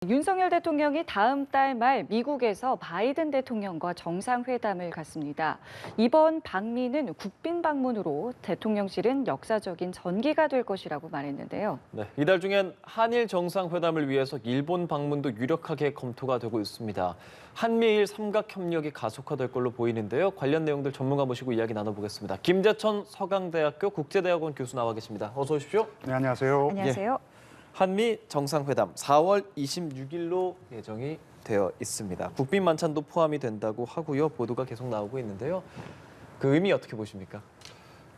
윤석열 대통령이 다음 달 말 미국에서 바이든 대통령과 정상회담을 갖습니다. 이번 방미는 국빈 방문으로 대통령실은 역사적인 전기가 될 것이라고 말했는데요. 네, 이달 중엔 한일 정상회담을 위해서 일본 방문도 유력하게 검토가 되고 있습니다. 한미일 삼각협력이 가속화될 걸로 보이는데요. 관련 내용들 전문가 모시고 이야기 나눠보겠습니다. 김재천 서강대학교 국제대학원 교수 나와 계십니다. 어서 오십시오. 네, 안녕하세요. 안녕하세요. 한미 정상회담 4월 26일로 예정이 되어 있습니다. 국빈 만찬도 포함이 된다고 하고요. 보도가 계속 나오고 있는데요. 그 의미 어떻게 보십니까?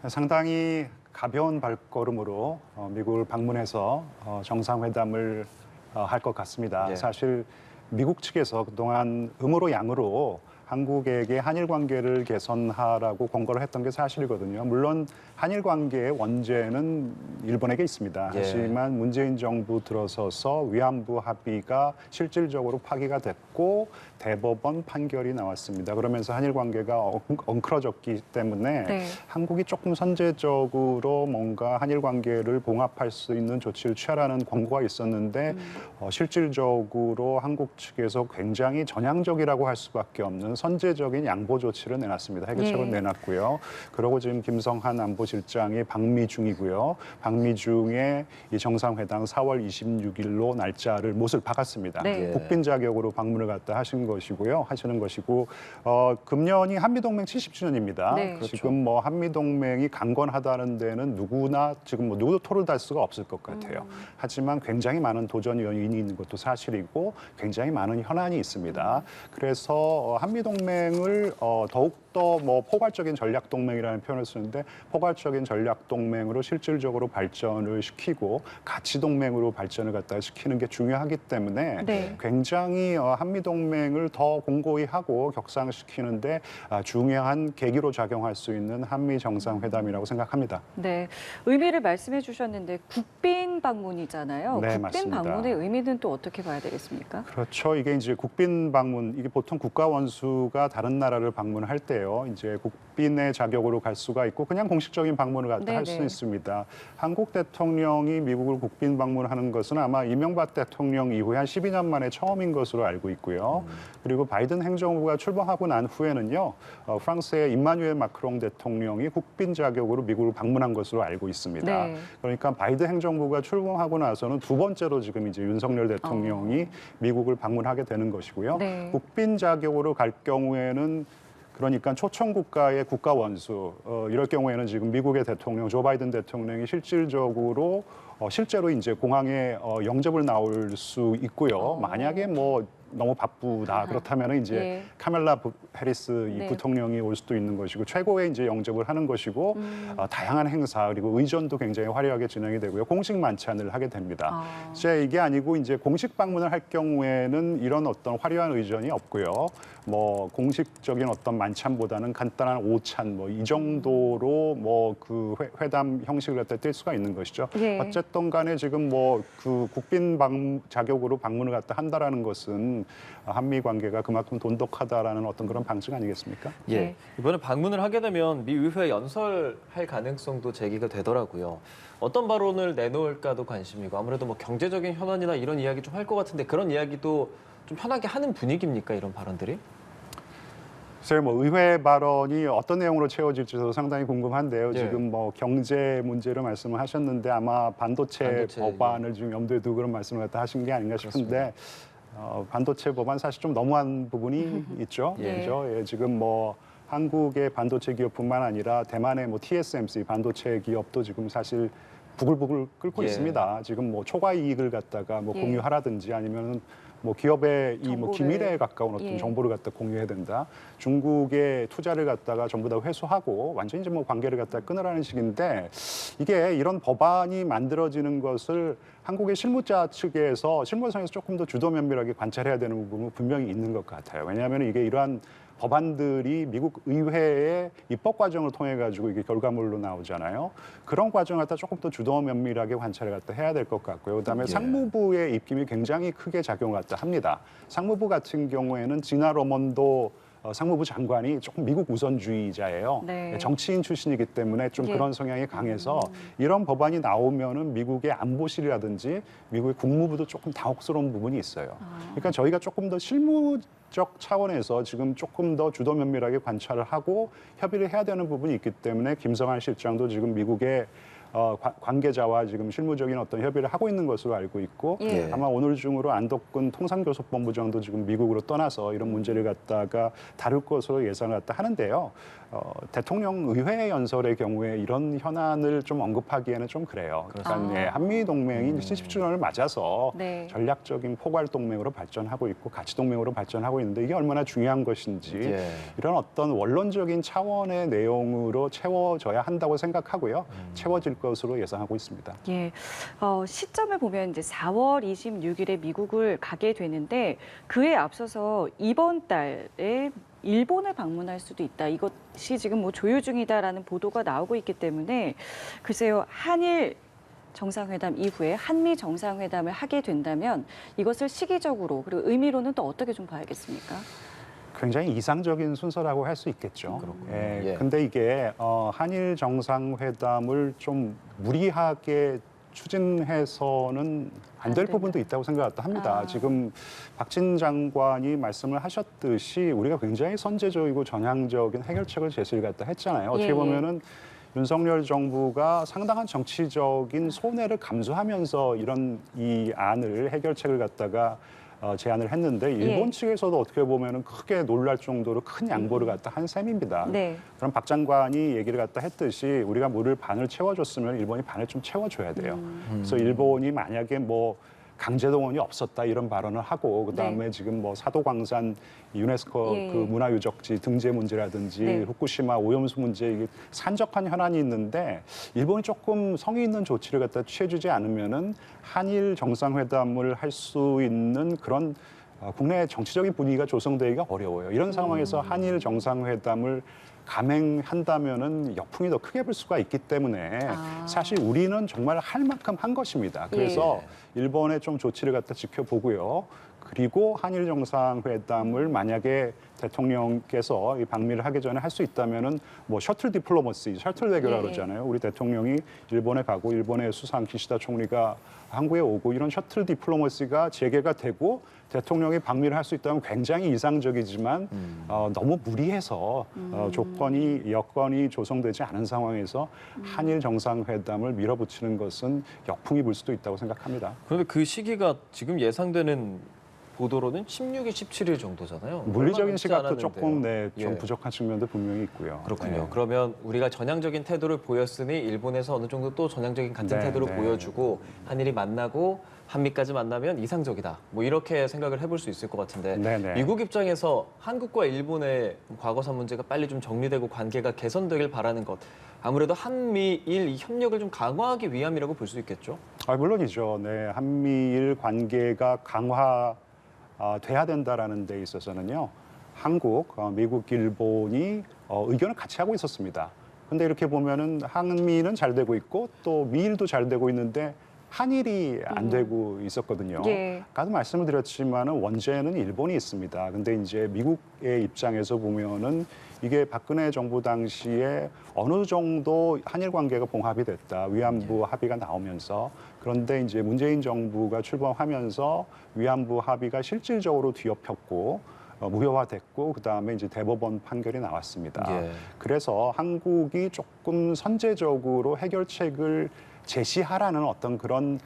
상당히 가벼운 발걸음으로 미국을 방문해서 정상회담을 할 것 같습니다. 예. 사실 미국 측에서 그동안 음으로 양으로 한국에게 한일 관계를 개선하라고 권고를 했던 게 사실이거든요. 물론 한일 관계의 원죄는 일본에게 있습니다. 예. 하지만 문재인 정부 들어서서 위안부 합의가 실질적으로 파기가 됐고 대법원 판결이 나왔습니다. 그러면서 한일 관계가 엉클어졌기 때문에 네. 한국이 조금 선제적으로 뭔가 한일 관계를 봉합할 수 있는 조치를 취하라는 권고가 있었는데 실질적으로 한국 측에서 굉장히 전향적이라고 할 수밖에 없는 선제적인 양보 조치를 내놨습니다. 해결책을 예. 내놨고요. 그리고 지금 김성한 안보실장이 방미 중이고요. 방미 중에 이 정상회담 4월 26일로 날짜를 못을 박았습니다. 네. 국빈 자격으로 방문을 갔다 하시는 것이고 금년이 한미동맹 70주년입니다. 네. 지금 뭐 한미동맹이 강건하다는 데는 누구나 지금 뭐 누구도 토를 달 수가 없을 것 같아요. 하지만 굉장히 많은 도전 요인이 있는 것도 사실이고 굉장히 많은 현안이 있습니다. 그래서 한미동맹을 더욱더 뭐 포괄적인 전략동맹이라는 표현을 쓰는데 포괄적인 전략동맹으로 실질적으로 발전을 시키고 가치동맹으로 발전을 갖다 시키는 게 중요하기 때문에 네. 굉장히 한미동맹을 더 공고히 하고 격상시키는데 중요한 계기로 작용할 수 있는 한미 정상회담이라고 생각합니다. 네, 의미를 말씀해 주셨는데 국빈 방문이잖아요. 네, 국빈 맞습니다. 방문의 의미는 또 어떻게 봐야 되겠습니까? 그렇죠. 이게 이제 국빈 방문, 이게 보통 국가 원수가 다른 나라를 방문할 때요. 이제 국빈의 자격으로 갈 수가 있고 그냥 공식적인 방문을 갖다 할 수 네네. 있습니다. 한국 대통령이 미국을 국빈 방문하는 것은 아마 이명박 대통령 이후에 한 12년 만에 처음인 것으로 알고 있고요. 그리고 바이든 행정부가 출범하고 난 후에는요. 프랑스의 임마누엘 마크롱 대통령이 국빈 자격으로 미국을 방문한 것으로 알고 있습니다. 네. 그러니까 바이든 행정부가 출범하고 나서는 두 번째로 지금 이제 윤석열 대통령이 미국을 방문하게 되는 것이고요. 네. 국빈 자격으로 갈 경우에는 그러니까 초청 국가의 국가 원수 이럴 경우에는 지금 미국의 대통령 조 바이든 대통령이 실질적으로 실제로 이제 공항에 영접을 나올 수 있고요. 만약에 뭐 너무 바쁘다 그렇다면 이제 예. 카멜라 해리스 이 네. 부통령이 올 수도 있는 것이고 최고의 이제 영접을 하는 것이고 다양한 행사 그리고 의전도 굉장히 화려하게 진행이 되고요. 공식 만찬을 하게 됩니다. 이제 이게 아니고 이제 공식 방문을 할 경우에는 이런 어떤 화려한 의전이 없고요. 뭐 공식적인 어떤 만찬보다는 간단한 오찬 뭐 이 정도로 뭐 그 회담 형식을 갖다 뗄 수가 있는 것이죠. 예. 어쨌든 간에 지금 뭐 그 국빈 자격으로 방문을 갖다 한다라는 것은 한미 관계가 그만큼 돈독하다라는 어떤 그런 방증 아니겠습니까? 예. 네. 이번에 방문을 하게 되면 미 의회 연설할 가능성도 제기가 되더라고요. 어떤 발언을 내놓을까도 관심이고 아무래도 뭐 경제적인 현안이나 이런 이야기 좀 할 것 같은데 그런 이야기도 좀 편하게 하는 분위기입니까? 이런 발언들이? 글쎄요, 뭐 의회 발언이 어떤 내용으로 채워질지 저도 상당히 궁금한데요. 예. 지금 뭐 경제 문제로 말씀을 하셨는데 아마 반도체 법안을 예. 지금 염두에 두고 그런 말씀을 갖다 하신 게 아닌가 싶은데 반도체 법안 사실 좀 너무한 부분이 있죠. 예. 그죠? 예, 지금 뭐 한국의 반도체 기업뿐만 아니라 대만의 뭐 TSMC 반도체 기업도 지금 사실 부글부글 끓고 예. 있습니다. 지금 뭐 초과 이익을 갖다가 뭐 예. 공유하라든지 아니면 뭐 기업의 이 뭐 정보를. 기밀에 가까운 어떤 예. 정보를 갖다 공유해야 된다. 중국의 투자를 갖다가 전부 다 회수하고 완전히 이제 뭐 관계를 갖다 끊으라는 식인데 이게 이런 법안이 만들어지는 것을 한국의 실무자 측에서 실무상에서 조금 더 주도 면밀하게 관찰해야 되는 부분은 분명히 있는 것 같아요. 왜냐하면 이게 이러한 법안들이 미국 의회의 입법 과정을 통해 가지고 이게 결과물로 나오잖아요. 그런 과정을 갖다 조금 더 주도 면밀하게 관찰을 갖다 해야 될 것 같고요. 그다음에 상무부의 입김이 굉장히 크게 작용을 갖다 합니다. 상무부 같은 경우에는 지나 러먼도 상무부 장관이 조금 미국 우선주의자예요. 네. 정치인 출신이기 때문에 좀 예. 그런 성향이 강해서 이런 법안이 나오면은 미국의 안보실이라든지 미국의 국무부도 조금 당혹스러운 부분이 있어요. 그러니까 저희가 조금 더 실무적 차원에서 지금 조금 더 주도 면밀하게 관찰을 하고 협의를 해야 되는 부분이 있기 때문에 김성한 실장도 지금 미국의 관계자와 지금 실무적인 어떤 협의를 하고 있는 것으로 알고 있고 예. 아마 오늘 중으로 안덕근 통상교섭본부장도 지금 미국으로 떠나서 이런 문제를 갖다가 다룰 것으로 예상을 갖다 하는데요. 대통령 의회 연설의 경우에 이런 현안을 좀 언급하기에는 좀 그래요. 그러니까 네, 한미 동맹이 70주년을 맞아서 네. 전략적인 포괄 동맹으로 발전하고 있고 가치 동맹으로 발전하고 있는데 이게 얼마나 중요한 것인지 예. 이런 어떤 원론적인 차원의 내용으로 채워져야 한다고 생각하고요. 채워질 것으로 예상하고 있습니다. 예, 시점을 보면 이제 4월 26일에 미국을 가게 되는데 그에 앞서서 이번 달에 일본을 방문할 수도 있다. 이것이 지금 뭐 조율 중이다라는 보도가 나오고 있기 때문에 글쎄요, 한일 정상회담 이후에 한미 정상회담을 하게 된다면 이것을 시기적으로 그리고 의미로는 또 어떻게 좀 봐야겠습니까? 굉장히 이상적인 순서라고 할 수 있겠죠. 그렇군요. 예, 예. 근데 이게 한일 정상회담을 좀 무리하게 추진해서는 안 될 된다. 부분도 있다고 생각합니다. 아. 지금 박진 장관이 말씀을 하셨듯이 우리가 굉장히 선제적이고 전향적인 해결책을 제시를 갖다 했잖아요. 어떻게 예. 보면은 윤석열 정부가 상당한 정치적인 손해를 감수하면서 이런 이 안을 해결책을 갖다가 제안을 했는데 일본 예. 측에서도 어떻게 보면은 크게 놀랄 정도로 큰 양보를 갖다 한 셈입니다. 네. 그럼 박 장관이 얘기를 갖다 했듯이 우리가 물을 반을 채워줬으면 일본이 반을 좀 채워줘야 돼요. 그래서 일본이 만약에 뭐 강제동원이 없었다 이런 발언을 하고 그다음에 네. 지금 뭐 사도광산 유네스코 예. 그 문화유적지 등재 문제라든지 네. 후쿠시마 오염수 문제 이게 산적한 현안이 있는데 일본이 조금 성의 있는 조치를 갖다 취해주지 않으면은 한일 정상회담을 할 수 있는 그런 국내 정치적인 분위기가 조성되기가 어려워요. 이런 상황에서 한일 정상회담을 감행한다면은 역풍이 더 크게 불 수가 있기 때문에 아. 사실 우리는 정말 할 만큼 한 것입니다. 그래서 일본의 좀 조치를 갖다 지켜보고요. 그리고 한일 정상회담을 만약에 대통령께서 이 방미를 하기 전에 할 수 있다면은 뭐 셔틀 디플로머시, 셔틀 외교라고 예. 그러잖아요. 우리 대통령이 일본에 가고 일본의 수상 기시다 총리가 한국에 오고 이런 셔틀 디플로머시가 재개가 되고 대통령이 방미를 할 수 있다면 굉장히 이상적이지만 너무 무리해서 여건이 조성되지 않은 상황에서 한일 정상회담을 밀어붙이는 것은 역풍이 불 수도 있다고 생각합니다. 그런데 그 시기가 지금 예상되는 보도로는 16일, 17일 정도잖아요. 얼마 물리적인 남지 시각도 않았는데요. 조금 좀 예. 부족한 측면도 분명히 있고요. 그렇군요. 네. 그러면 우리가 전향적인 태도를 보였으니 일본에서 어느 정도 또 전향적인 같은 네, 태도를 네. 보여주고 한일이 만나고 한미까지 만나면 이상적이다. 뭐 이렇게 생각을 해볼 수 있을 것 같은데 네, 네. 미국 입장에서 한국과 일본의 과거사 문제가 빨리 좀 정리되고 관계가 개선되길 바라는 것. 아무래도 한미일 이 협력을 좀 강화하기 위함이라고 볼 수 있겠죠. 물론이죠. 네, 한미일 관계가 돼야 된다라는 데 있어서는요. 한국, 미국, 일본이 의견을 같이 하고 있었습니다. 근데 이렇게 보면은 한미는 잘 되고 있고 또 미일도 잘 되고 있는데 한일이 안 되고 있었거든요. 예. 아까도 말씀을 드렸지만은 원죄는 일본이 있습니다. 근데 이제 미국의 입장에서 보면은 이게 박근혜 정부 당시에 어느 정도 한일 관계가 봉합이 됐다. 위안부 합의가 나오면서 그런데 이제 문재인 정부가 출범하면서 위안부 합의가 실질적으로 뒤엎였고 무효화됐고 그다음에 이제 대법원 판결이 나왔습니다. 예. 그래서 한국이 조금 선제적으로 해결책을 제시하라는 어떤 그런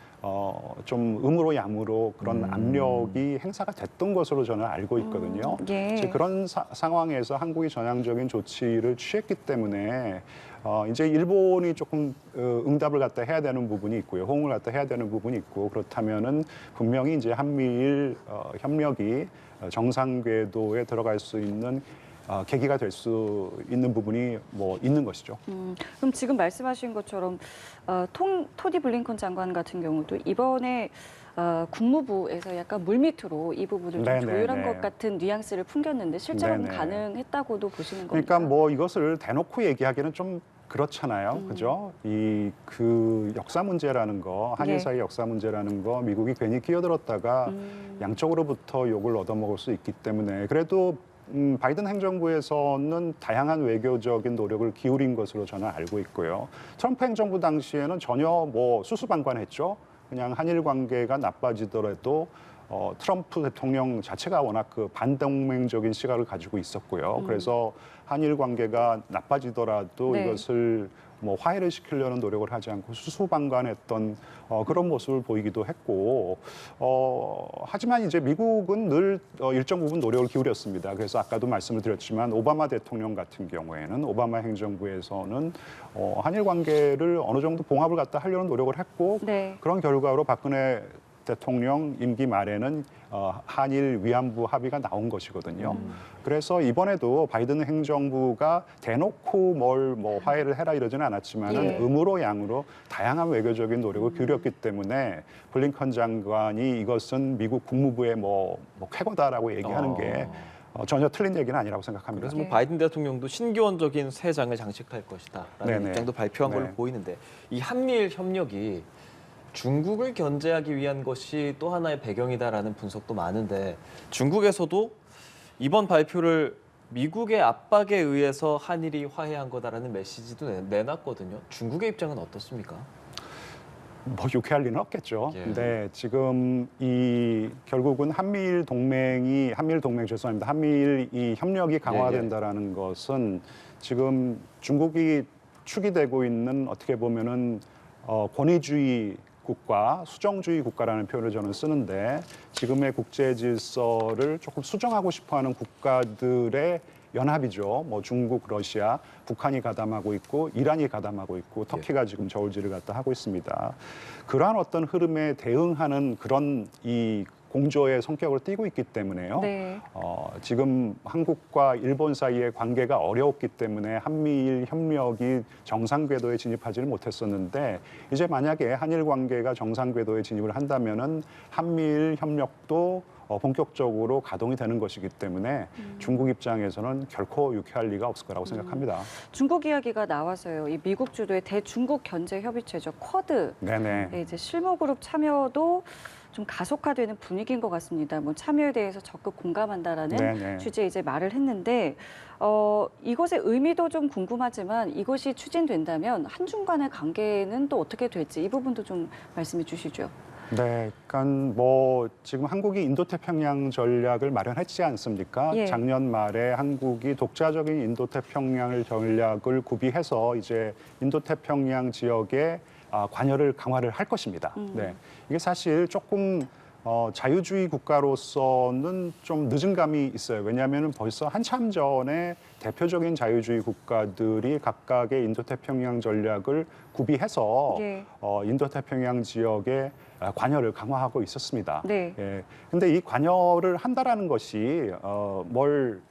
좀 음으로 야무로 그런 압력이 행사가 됐던 것으로 저는 알고 있거든요. 예. 이제 그런 상황에서 한국이 전향적인 조치를 취했기 때문에 이제 일본이 조금 응답을 갖다 해야 되는 부분이 있고요. 호응을 갖다 해야 되는 부분이 있고 그렇다면은 분명히 이제 한미일 협력이 정상 궤도에 들어갈 수 있는 계기가 될 수 있는 부분이 뭐 있는 것이죠. 그럼 지금 말씀하신 것처럼 토니 블링컨 장관 같은 경우도 이번에 국무부에서 약간 물밑으로 이 부분을 좀 네네네. 조율한 것 같은 뉘앙스를 풍겼는데 실제로 네네. 가능했다고도 보시는 겁니까? 그러니까 뭐 이것을 대놓고 얘기하기는 좀 그렇잖아요. 그죠? 그 역사 문제라는 거, 한일 예. 사이 역사 문제라는 거 미국이 괜히 끼어들었다가 양쪽으로부터 욕을 얻어먹을 수 있기 때문에 그래도 바이든 행정부에서는 다양한 외교적인 노력을 기울인 것으로 저는 알고 있고요. 트럼프 행정부 당시에는 전혀 뭐 수수방관했죠. 그냥 한일 관계가 나빠지더라도 트럼프 대통령 자체가 워낙 그 반동맹적인 시각을 가지고 있었고요. 그래서 한일 관계가 나빠지더라도 네. 이것을 뭐 화해를 시키려는 노력을 하지 않고 수수방관했던 그런 모습을 보이기도 했고, 하지만 이제 미국은 늘 일정 부분 노력을 기울였습니다. 그래서 아까도 말씀을 드렸지만 오바마 대통령 같은 경우에는 오바마 행정부에서는 한일 관계를 어느 정도 봉합을 갖다 하려는 노력을 했고, 네. 그런 결과로 박근혜 대통령 임기 말에는 한일 위안부 합의가 나온 것이거든요. 그래서 이번에도 바이든 행정부가 대놓고 뭘 뭐 화해를 해라 이러지는 않았지만은 예. 음으로 양으로 다양한 외교적인 노력을 기울였기 때문에 블링컨 장관이 이것은 미국 국무부의 뭐 쾌거다라고 얘기하는 게 전혀 틀린 얘기는 아니라고 생각합니다. 그래서 뭐 네. 바이든 대통령도 신기원적인 새 장을 장식할 것이다라는 네네. 입장도 발표한 걸로 네. 보이는데 이 한미일 협력이 중국을 견제하기 위한 것이 또 하나의 배경이다라는 분석도 많은데 중국에서도 이번 발표를 미국의 압박에 의해서 한일이 화해한 거다라는 메시지도 내놨거든요. 중국의 입장은 어떻습니까? 뭐 유쾌할 리는 없겠죠. 예. 근데 지금 이 결국은 한미일 이 협력이 강화된다라는 것은 지금 중국이 축이 되고 있는 어떻게 보면은 권위주의 국가, 수정주의 국가라는 표현을 저는 쓰는데 지금의 국제 질서를 조금 수정하고 싶어하는 국가들의 연합이죠. 뭐 중국, 러시아, 북한이 가담하고 있고 이란이 가담하고 있고 터키가 지금 저울질을 갖다 하고 있습니다. 그러한 어떤 흐름에 대응하는 그런 이 공조의 성격을 띠고 있기 때문에요. 네. 지금 한국과 일본 사이의 관계가 어려웠기 때문에 한미일 협력이 정상 궤도에 진입하지를 못했었는데 이제 만약에 한일 관계가 정상 궤도에 진입을 한다면은 한미일 협력도 본격적으로 가동이 되는 것이기 때문에 중국 입장에서는 결코 유쾌할 리가 없을 거라고 생각합니다. 중국 이야기가 나와서요. 이 미국 주도의 대중국 견제 협의체죠. 쿼드. 네네. 이제 실무그룹 참여도 좀 가속화되는 분위기인 것 같습니다. 뭐 참여에 대해서 적극 공감한다라는 네네. 취지의 이제 말을 했는데 이것의 의미도 좀 궁금하지만 이것이 추진된다면 한중 간의 관계는 또 어떻게 될지 이 부분도 좀 말씀해 주시죠. 네, 그러니까 뭐 지금 한국이 인도태평양 전략을 마련했지 않습니까? 예. 작년 말에 한국이 독자적인 인도태평양 전략을 구비해서 이제 인도태평양 지역에 관여를 강화를 할 것입니다. 네, 이게 사실 조금 자유주의 국가로서는 좀 늦은 감이 있어요. 왜냐하면 벌써 한참 전에 대표적인 자유주의 국가들이 각각의 인도태평양 전략을 구비해서 예. 인도태평양 지역에 관여를 강화하고 있었습니다. 네. 예. 근데 이 관여를 한다라는 것이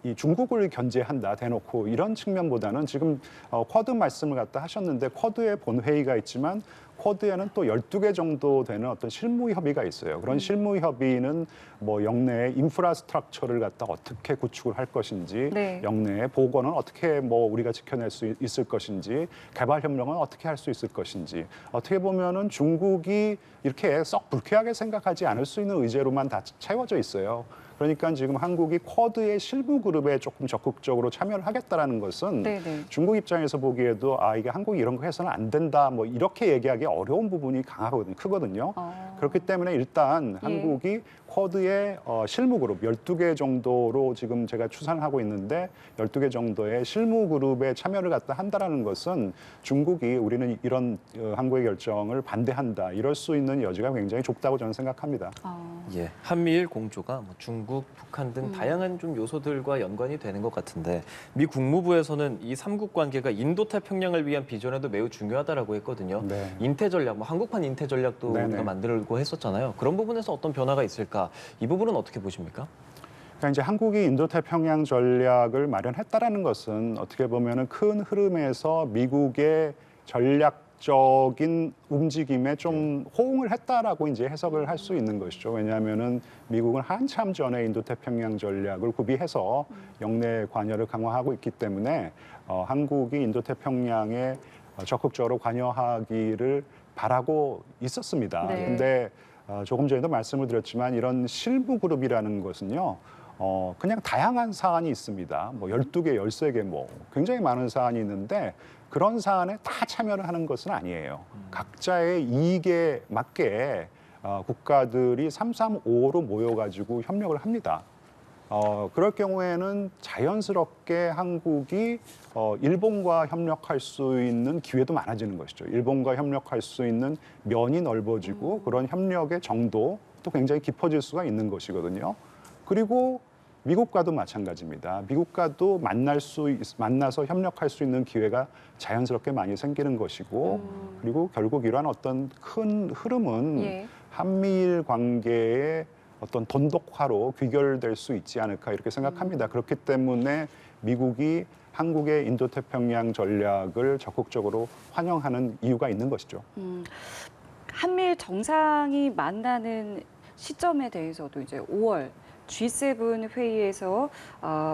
이 중국을 견제한다 대놓고 이런 측면보다는 지금 쿼드 말씀을 갖다 하셨는데 쿼드의 본회의가 있지만 쿼드에는 또 12개 정도 되는 어떤 실무 협의가 있어요. 그런 실무 협의는 뭐 영내의 인프라스트럭처를 갖다 어떻게 구축을 할 것인지, 네. 영내의 보건은 어떻게 뭐 우리가 지켜낼 수 있을 것인지, 개발 협력은 어떻게 할 수 있을 것인지, 어떻게 보면은 중국이 이렇게 썩 불쾌하게 생각하지 않을 수 있는 의제로만 다 채워져 있어요. 그러니까 지금 한국이 쿼드의 실무 그룹에 조금 적극적으로 참여를 하겠다라는 것은 네네. 중국 입장에서 보기에도 이게 한국이 이런 거 해서는 안 된다 뭐 이렇게 얘기하기 어려운 부분이 크거든요. 그렇기 때문에 일단 예. 한국이 쿼드의 실무 그룹 12개 정도로 지금 제가 추산하고 있는데 12개 정도의 실무 그룹에 참여를 갖다 한다라는 것은 중국이 우리는 이런 한국의 결정을 반대한다 이럴 수 있는 여지가 굉장히 좁다고 저는 생각합니다. 예, 한미일 공조가 뭐 중국, 북한 등 다양한 좀 요소들과 연관이 되는 것 같은데 미 국무부에서는 이 삼국 관계가 인도태평양을 위한 비전에도 매우 중요하다라고 했거든요. 네. 인태 전략, 뭐 한국판 인태 전략도 네네. 우리가 만들고 했었잖아요. 그런 부분에서 어떤 변화가 있을까? 이 부분은 어떻게 보십니까? 그러니까 이제 한국이 인도태평양 전략을 마련했다라는 것은 어떻게 보면은 큰 흐름에서 미국의 전략적인 움직임에 좀 호응을 했다라고 이제 해석을 할 수 있는 것이죠. 왜냐하면은 미국은 한참 전에 인도태평양 전략을 구비해서 영내 관여를 강화하고 있기 때문에 한국이 인도태평양에 적극적으로 관여하기를 바라고 있었습니다. 네. 근데 조금 전에도 말씀을 드렸지만 이런 실무 그룹이라는 것은요. 그냥 다양한 사안이 있습니다. 뭐 12개, 13개 뭐 굉장히 많은 사안이 있는데 그런 사안에 다 참여를 하는 것은 아니에요. 각자의 이익에 맞게 국가들이 335로 모여가지고 협력을 합니다. 그럴 경우에는 자연스럽게 한국이 일본과 협력할 수 있는 기회도 많아지는 것이죠. 일본과 협력할 수 있는 면이 넓어지고 그런 협력의 정도도 굉장히 깊어질 수가 있는 것이거든요. 그리고 미국과도 마찬가지입니다. 미국과도 만나서 협력할 수 있는 기회가 자연스럽게 많이 생기는 것이고 그리고 결국 이러한 어떤 큰 흐름은 예. 한미일 관계의 어떤 돈독화로 귀결될 수 있지 않을까 이렇게 생각합니다. 그렇기 때문에 미국이 한국의 인도태평양 전략을 적극적으로 환영하는 이유가 있는 것이죠. 한미일 정상이 만나는 시점에 대해서도 이제 5월 G7 회의에서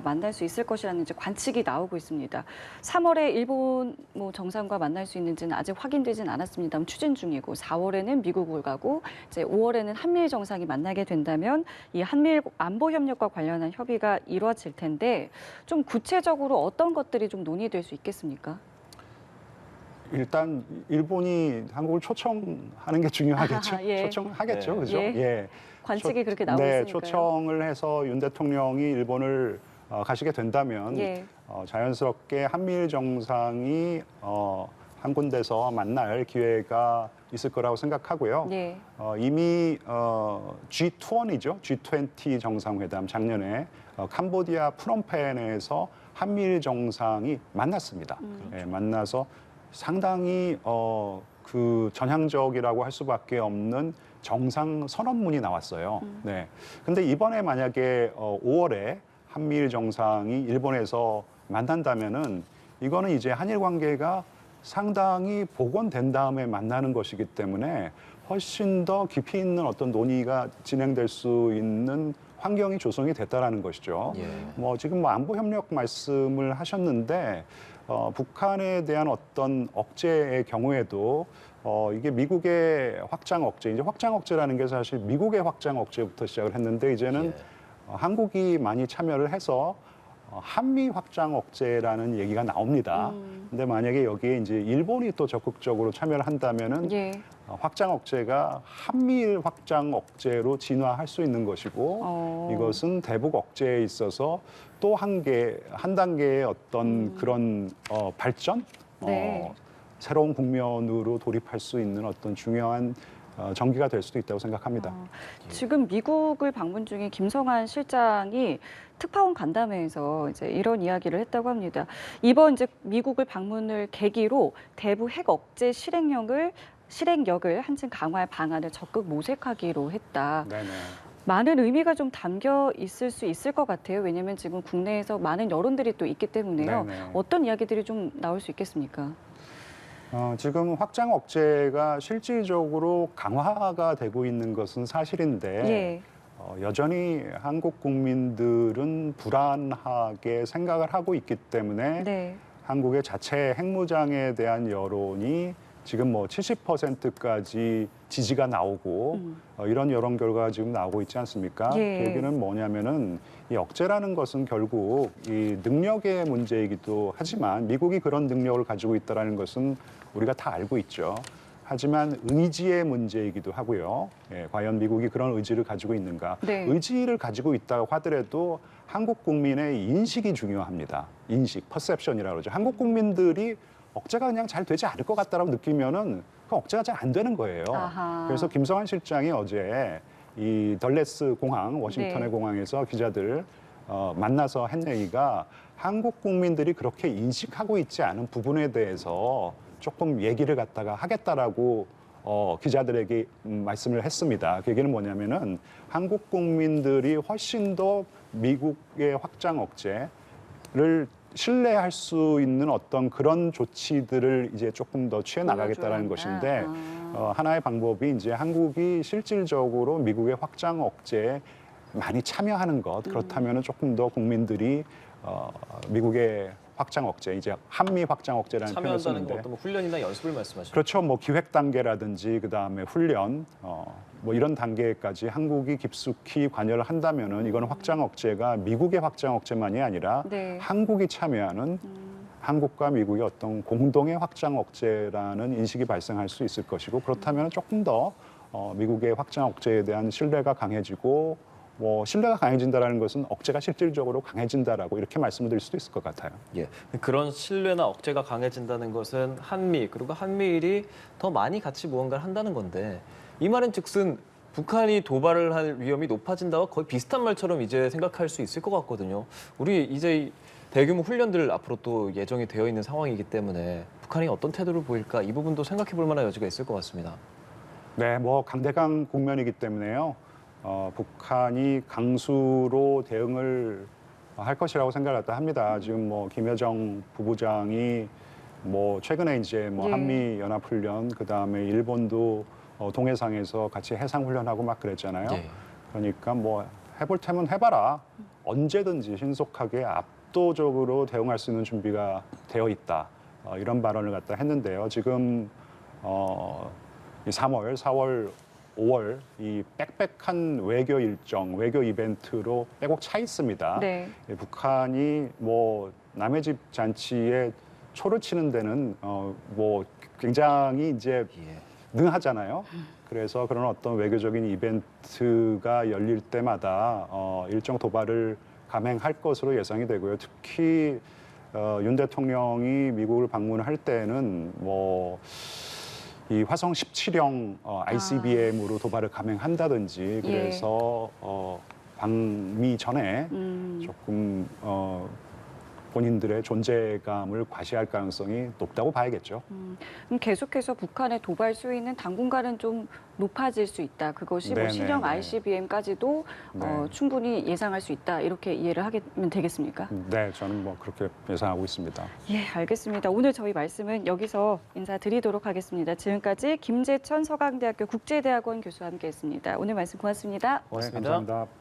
만날 수 있을 것이라는 이제 관측이 나오고 있습니다. 3월에 일본 정상과 만날 수 있는지는 아직 확인되진 않았습니다만 추진 중이고 4월에는 미국을 가고 이제 5월에는 한미일 정상이 만나게 된다면 이 한미일 안보 협력과 관련한 협의가 이루어질 텐데 좀 구체적으로 어떤 것들이 좀 논의될 수 있겠습니까? 일단 일본이 한국을 초청하는 게 중요하겠죠. 예. 초청하겠죠, 네. 그죠? 예. 관측이 그렇게 나오고 네, 있으니까요. 초청을 해서 윤 대통령이 일본을 가시게 된다면 예. 자연스럽게 한미일 정상이 한 군데서 만날 기회가 있을 거라고 생각하고요. 예. 이미 G20이죠. G20 정상회담 작년에 캄보디아 프놈펜에서 한미일 정상이 만났습니다. 예, 만나서 상당히 그 전향적이라고 할 수밖에 없는 정상 선언문이 나왔어요. 네. 근데 이번에 만약에 5월에 한미일 정상이 일본에서 만난다면은 이거는 이제 한일 관계가 상당히 복원된 다음에 만나는 것이기 때문에 훨씬 더 깊이 있는 어떤 논의가 진행될 수 있는 환경이 조성이 됐다라는 것이죠. 예. 뭐 지금 뭐 안보 협력 말씀을 하셨는데 북한에 대한 어떤 억제의 경우에도 이게 미국의 확장 억제, 이제 확장 억제라는 게 사실 미국의 확장 억제부터 시작을 했는데 이제는 예. 한국이 많이 참여를 해서 한미 확장 억제라는 얘기가 나옵니다. 근데 만약에 여기에 이제 일본이 또 적극적으로 참여를 한다면은 예. 확장 억제가 한미일 확장 억제로 진화할 수 있는 것이고 이것은 대북 억제에 있어서 또 한 단계의 어떤 그런 발전, 네. 새로운 국면으로 돌입할 수 있는 어떤 중요한 전기가 될 수도 있다고 생각합니다. 지금 미국을 방문 중인 김성한 실장이 특파원 간담회에서 이제 이런 이야기를 했다고 합니다. 이번 이제 미국을 방문을 계기로 대북 핵 억제 실행력을 한층 강화할 방안을 적극 모색하기로 했다. 네네. 많은 의미가 좀 담겨 있을 수 있을 것 같아요. 왜냐하면 지금 국내에서 많은 여론들이 또 있기 때문에요. 네네. 어떤 이야기들이 좀 나올 수 있겠습니까? 지금 확장 억제가 실질적으로 강화가 되고 있는 것은 사실인데 예. 여전히 한국 국민들은 불안하게 생각을 하고 있기 때문에 네. 한국의 자체 핵무장에 대한 여론이 지금 뭐 70%까지 지지가 나오고 이런 여론 결과가 지금 나오고 있지 않습니까? 예. 그 얘기는 뭐냐면은 이 억제라는 것은 결국 이 능력의 문제이기도 하지만 미국이 그런 능력을 가지고 있다는 것은 우리가 다 알고 있죠. 하지만 의지의 문제이기도 하고요. 예, 과연 미국이 그런 의지를 가지고 있는가? 네. 의지를 가지고 있다고 하더라도 한국 국민의 인식이 중요합니다. 인식, 퍼셉션이라고 그러죠. 한국 국민들이 억제가 그냥 잘 되지 않을 것 같다라고 느끼면은 그 억제가 잘 안 되는 거예요. 아하. 그래서 김성한 실장이 어제 이 덜레스 공항, 워싱턴의 네. 공항에서 기자들 만나서 한 얘기가 한국 국민들이 그렇게 인식하고 있지 않은 부분에 대해서 조금 얘기를 갖다가 하겠다라고 기자들에게 말씀을 했습니다. 그 얘기는 뭐냐면은 한국 국민들이 훨씬 더 미국의 확장 억제를 신뢰할 수 있는 어떤 그런 조치들을 이제 조금 더 취해 나가겠다라는 보여줘야 것인데 한다. 하나의 방법이 이제 한국이 실질적으로 미국의 확장 억제에 많이 참여하는 것 그렇다면은 조금 더 국민들이 미국의 확장 억제, 이제 한미 확장 억제라는 표현을 참여한다는 건 쓰는데 어떤 뭐 훈련이나 연습을 말씀하시는 그렇죠. 뭐 기획 단계라든지 그다음에 훈련 뭐 이런 단계까지 한국이 깊숙이 관여를 한다면은 이거는 확장 억제가 미국의 확장 억제만이 아니라 네. 한국이 참여하는 한국과 미국의 어떤 공동의 확장 억제라는 인식이 발생할 수 있을 것이고 그렇다면 조금 더 미국의 확장 억제에 대한 신뢰가 강해지고 뭐 신뢰가 강해진다라는 것은 억제가 실질적으로 강해진다라고 이렇게 말씀을 드릴 수도 있을 것 같아요. 예, 그런 신뢰나 억제가 강해진다는 것은 한미 그리고 한미일이 더 많이 같이 무언가를 한다는 건데 이 말은 즉슨 북한이 도발을 할 위험이 높아진다와 거의 비슷한 말처럼 이제 생각할 수 있을 것 같거든요. 우리 이제 대규모 훈련들 앞으로 또 예정이 되어 있는 상황이기 때문에 북한이 어떤 태도를 보일까 이 부분도 생각해 볼 만한 여지가 있을 것 같습니다. 네, 뭐 강대강 국면이기 때문에요. 북한이 강수로 대응을 할 것이라고 생각을 합니다. 지금 뭐 김여정 부부장이 뭐 최근에 이제 뭐 예. 한미 연합 훈련 그다음에 일본도 동해상에서 같이 해상 훈련하고 막 그랬잖아요. 네. 그러니까 뭐 해볼 테면 해봐라. 언제든지 신속하게 압도적으로 대응할 수 있는 준비가 되어 있다. 이런 발언을 갖다 했는데요. 지금 이 3월, 4월, 5월 이 빽빽한 외교 일정, 외교 이벤트로 빼곡 차 있습니다. 네. 북한이 뭐 남의 집 잔치에 초를 치는 데는 뭐 굉장히 이제 예. 능하잖아요. 그래서 그런 어떤 외교적인 이벤트가 열릴 때마다 일정 도발을 감행할 것으로 예상이 되고요. 특히 윤 대통령이 미국을 방문할 때는 뭐 이 화성 17형 ICBM으로 도발을 감행한다든지 그래서 방미 전에 조금 본인들의 존재감을 과시할 가능성이 높다고 봐야겠죠. 그럼 계속해서 북한의 도발 수위는 당분간은 좀 높아질 수 있다. 그것이 뭐 네, 신형 네, 네. ICBM까지도 네. 충분히 예상할 수 있다. 이렇게 이해를 하면 되겠습니까? 네, 저는 뭐 그렇게 예상하고 있습니다. 예, 알겠습니다. 오늘 저희 말씀은 여기서 인사드리도록 하겠습니다. 지금까지 김재천 서강대학교 국제대학원 교수와 함께했습니다. 오늘 말씀 고맙습니다. 고맙습니다. 네, 감사합니다.